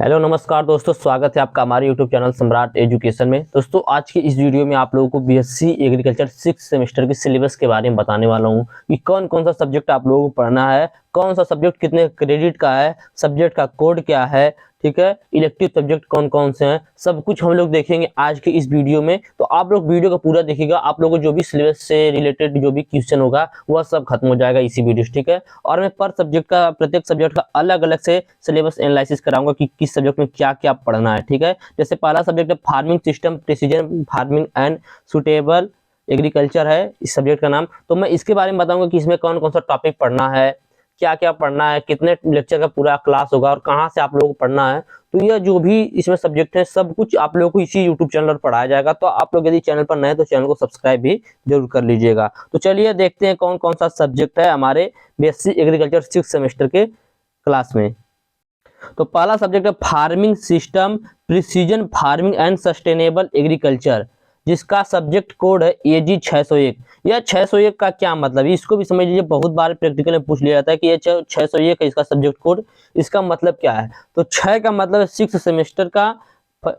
Hello नमस्कार दोस्तों, स्वागत है आपका हमारे यूट्यूब चैनल सम्राट एजुकेशन में। दोस्तों आज की इस वीडियो में आप लोगों को बीएससी एग्रीकल्चर 6 सेमेस्टर के सिलेबस के बारे में बताने वाला हूं कि कौन कौन सा सब्जेक्ट आप लोगों को पढ़ना है, कौन सा सब्जेक्ट कितने क्रेडिट का है, सब्जेक्ट का कोड क्या है, ठीक है, इलेक्टिव सब्जेक्ट कौन कौन से हैं, सब कुछ हम लोग देखेंगे आज के इस वीडियो में। तो आप लोग वीडियो को पूरा देखिएगा, आप लोगों को जो भी सिलेबस से रिलेटेड जो भी क्वेश्चन होगा वह सब खत्म हो जाएगा इसी वीडियो से, ठीक है। और मैं पर सब्जेक्ट का, प्रत्येक सब्जेक्ट का अलग अलग से सिलेबस एनालिसिस कराऊंगा कि किस सब्जेक्ट में क्या क्या पढ़ना है, ठीक है। जैसे पहला सब्जेक्ट है farming system, precision farming and suitable agriculture है इस सब्जेक्ट का नाम। तो मैं इसके बारे में बताऊंगा कि इसमें कौन कौन सा टॉपिक पढ़ना है, क्या क्या पढ़ना है, कितने लेक्चर का पूरा क्लास होगा और कहाँ से आप लोगों को पढ़ना है। तो यह जो भी इसमें सब्जेक्ट है सब कुछ आप लोगों को इसी यूट्यूब चैनल पर पढ़ाया जाएगा। तो आप लोग यदि चैनल पर नए हैं तो चैनल को सब्सक्राइब भी जरूर कर लीजिएगा। तो चलिए देखते हैं कौन कौन सा सब्जेक्ट है हमारे बीएससी एग्रीकल्चर 6 सेमेस्टर के क्लास में। तो पहला सब्जेक्ट है farming system, precision farming and sustainable agriculture, जिसका सब्जेक्ट कोड है AG 601। यह 601 का क्या मतलब है, इसको भी समझ लीजिए। बहुत बार प्रैक्टिकल में पूछ लिया जाता है कि ये 601 है इसका सब्जेक्ट कोड, इसका मतलब क्या है। तो 6 का मतलब है 6 सेमेस्टर का,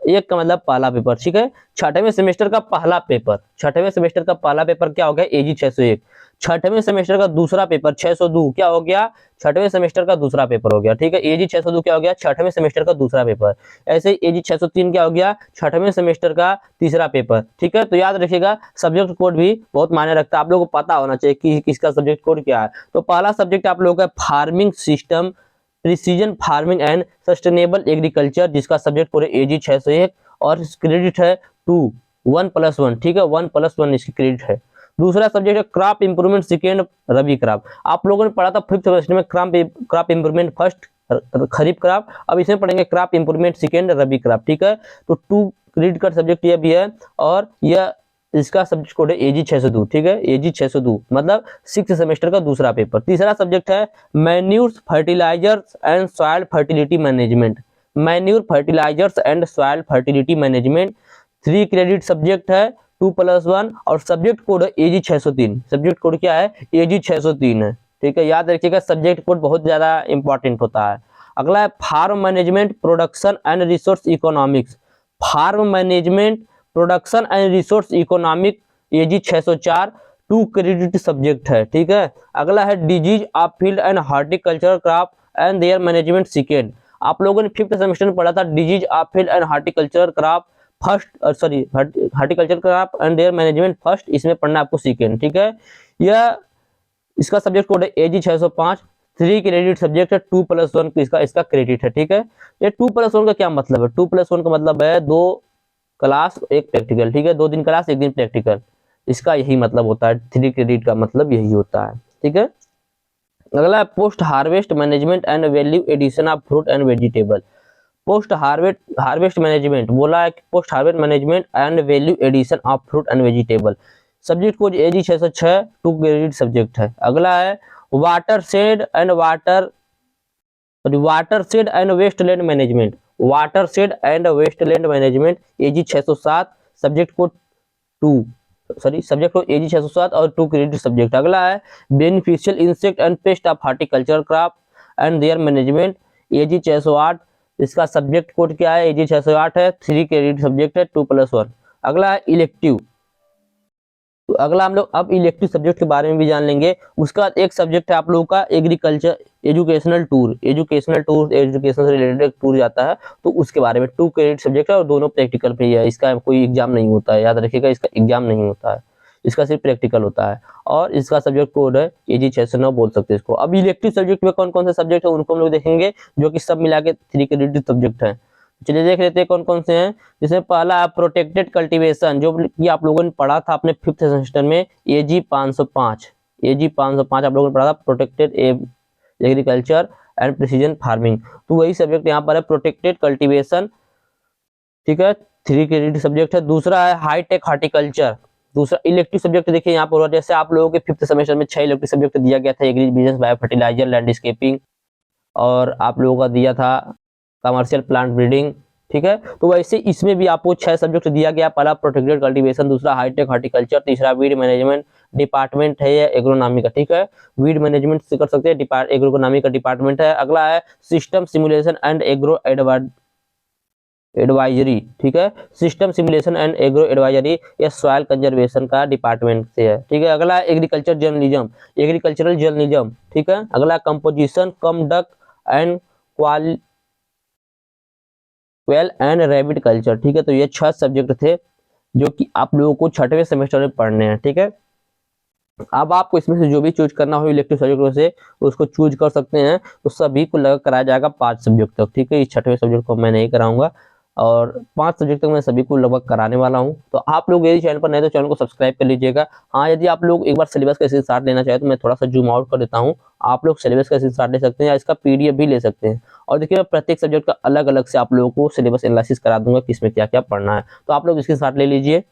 एक का मतलब पहला पेपर, ठीक है। छठवें सेमेस्टर का पहला पेपर, छठवें सेमेस्टर का पहला पेपर क्या हो गया, AG 601। छठवें सेमेस्टर का दूसरा पेपर 602 क्या हो गया, छठवें सेमेस्टर का दूसरा पेपर हो गया, ठीक है। AG 602 क्या हो गया, छठवें सेमेस्टर का दूसरा पेपर। ऐसे ही AG 603 क्या हो गया, छठवें सेमेस्टर का तीसरा पेपर, ठीक है। तो याद रखिएगा सब्जेक्ट कोड भी बहुत मायने रखता है, आप लोगों को पता होना चाहिए कि किसका सब्जेक्ट कोड क्या है। तो पहला सब्जेक्ट आप लोगों का farming system, precision farming and sustainable agriculture, जिसका सब्जेक्ट कोड AG 601 और क्रेडिट है 2 1+1, ठीक है, 1+1 इसकी क्रेडिट है। दूसरा सब्जेक्ट है क्रॉप इंप्रूवमेंट सेकेंड रबी क्रॉप। आप लोगों ने पढ़ा था 5th सेमेस्टर में क्रॉप इंप्रूवमेंट फर्स्ट खरीफ क्रॉप, अब इसमें पढ़ेंगे क्रॉप इंप्रूवमेंट सेकेंड रबी क्रॉप, ठीक है। तो 2 क्रेडिट का सब्जेक्ट यह भी है और यह इसका सब्जेक्ट कोड है AG 602, ठीक है, AG 602 मतलब 6 सेमेस्टर का दूसरा पेपर। तीसरा सब्जेक्ट है manures fertilizers and soil fertility management, manure fertilizers and soil fertility management, 3 credit subject है 2+1 और सब्जेक्ट कोड है AG 603। सब्जेक्ट कोड क्या है, AG 603 है, ठीक है। याद रखिएगा सब्जेक्ट कोड बहुत ज्यादा इंपॉर्टेंट होता है। अगला है farm management production and resource economics, farm management production and resource economic AG 604, 2 credit subject है, ठीक है। अगला है disease of field and horticulture crop and their management second. आप लोगों ने 5th सेमेस्टर में पढ़ा था disease of field and horticulture crop first, sorry horticulture crop and their management first, इसमें पढ़ना आपको सेकेंड, ठीक है। यह इसका सब्जेक्ट कोड है AG 605, 3 क्रेडिट सब्जेक्ट है 2+1 इसका इसका क्रेडिट है, ठीक है। ये 2+1 का क्या मतलब है, 2+1 का मतलब है 2 क्लास 1 प्रैक्टिकल, ठीक है, 2 दिन क्लास 1 दिन प्रैक्टिकल, इसका यही मतलब होता है। 3 क्रेडिट का मतलब यही होता है, ठीक है। अगला है post harvest management and value addition of fruit and vegetable. Post harvest harvest management बोला है कि post harvest management and value addition of fruit and vegetable, subject code AG 606, 2 credit subject है। अगला है watershed and wasteland management, watershed and wasteland management AG 607, subject code 2, subject code AG 607 और 2 credit subject. अगला है beneficial insect and paste of horticulture crop and their management AG 608, इसका subject code क्या है, AG 608 है, 3 credit subject है 2+1। अगला है इलेक्टिव, तो अगला हम लोग अब इलेक्टिव सब्जेक्ट के बारे में भी जान लेंगे। उसके बाद एक सब्जेक्ट है आप लोगों का एग्रीकल्चर एजुकेशनल टूर, एजुकेशन से रिलेटेड टूर जाता है, तो उसके बारे में 2 क्रेडिट सब्जेक्ट है और दोनों प्रैक्टिकल पे ही है, इसका कोई एग्जाम नहीं होता है, याद रखिएगा इसका एग्जाम नहीं होता है, इसका सिर्फ प्रैक्टिकल होता है। और इसका सब्जेक्ट कोड है AG 609 बोल सकते हैं इसको। अब इलेक्टिव सब्जेक्ट में कौन कौन से सब्जेक्ट है उनको हम लोग देखेंगे, जो कि सब मिला के 3 क्रेडिट सब्जेक्ट है। चलिए देख लेते हैं कौन कौन से हैं। जिसमें पहला प्रोटेक्टेड कल्टीवेशन, जो कि आप लोगों ने पढ़ा था अपने 5th सेमेस्टर में, AG 505, AG 505 आप लोगों ने पढ़ा था, protected agriculture and precision farming. तो वही सब्जेक्ट यहाँ पर है, प्रोटेक्टेड कल्टीवेशन, ठीक है, 3 क्रेडिट सब्जेक्ट है। दूसरा है हाईटेक हार्टिकल्चर, दूसरा इलेक्टिव सब्जेक्ट देखिए यहाँ पर, जैसे आप लोगों के 5th सेमेस्टर में 6 इलेक्टिव सब्जेक्ट दिया गया था, agribusiness, biofertilizer, landscaping, और आप लोगों का दिया था कमर्शियल प्लांट ब्रीडिंग, ठीक है। तो वैसे इसमें भी आपको 6 सब्जेक्ट दिया गया, पहला प्रोटेक्टेड कल्टीवेशन, दूसरा हाईटेक हार्टिकल्चर, तीसरा वीड मैनेजमेंट डिपार्टमेंट है ये एग्रोनॉमी का, ठीक है, वीड मैनेजमेंट से कर सकते हैं, एग्रोनॉमी का डिपार्टमेंट है। अगला है system simulation and agro advisory, ठीक है, system simulation and agro advisory, ये सॉइल कंजर्वेशन का डिपार्टमेंट से है, ठीक है। अगला एग्रीकल्चर जर्नलिज्म, एग्रीकल्चरल जर्नलिज्म, ठीक है। अगला composition come duck and quail and rabbit culture, ठीक है। तो ये 6 सब्जेक्ट थे जो कि आप लोगों को छठवें सेमेस्टर में पढ़ने हैं, ठीक है। अब आपको इसमें से जो भी चूज करना हो इलेक्टिव सब्जेक्ट में से उसको चूज कर सकते हैं। तो सभी को लगा कराया जाएगा 5 सब्जेक्ट तक, ठीक है। इस छठवें सब्जेक्ट को मैं नहीं कराऊंगा और 5 सब्जेक्ट तक मैं सभी को लगभग कराने वाला हूं। तो आप लोग यदि चैनल पर नए तो चैनल को सब्सक्राइब कर लीजिएगा। हाँ, यदि आप लोग एक बार सिलेबस का स्क्रीनशॉट लेना चाहे तो मैं थोड़ा सा जूम आउट कर देता हूँ। आप लोग सिलेबस का स्क्रीनशॉट ले सकते हैं या इसका पीडीएफ भी ले सकते हैं। और देखिए मैं प्रत्येक सब्जेक्ट का अलग अलग से आप लोगों को सिलेबस एनालिसिस करा दूंगा कि इसमें क्या क्या पढ़ना है। तो आप लोग स्क्रीनशॉट ले लीजिए।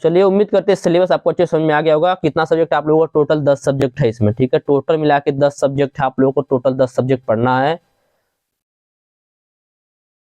चलिए, उम्मीद करते हैं सिलेबस आपको अच्छे समझ में आ गया होगा। कितना सब्जेक्ट आप लोगों का? टोटल 10 सब्जेक्ट है इसमें, ठीक है। टोटल मिला के 10 सब्जेक्ट है, आप लोगों को टोटल 10 सब्जेक्ट पढ़ना है।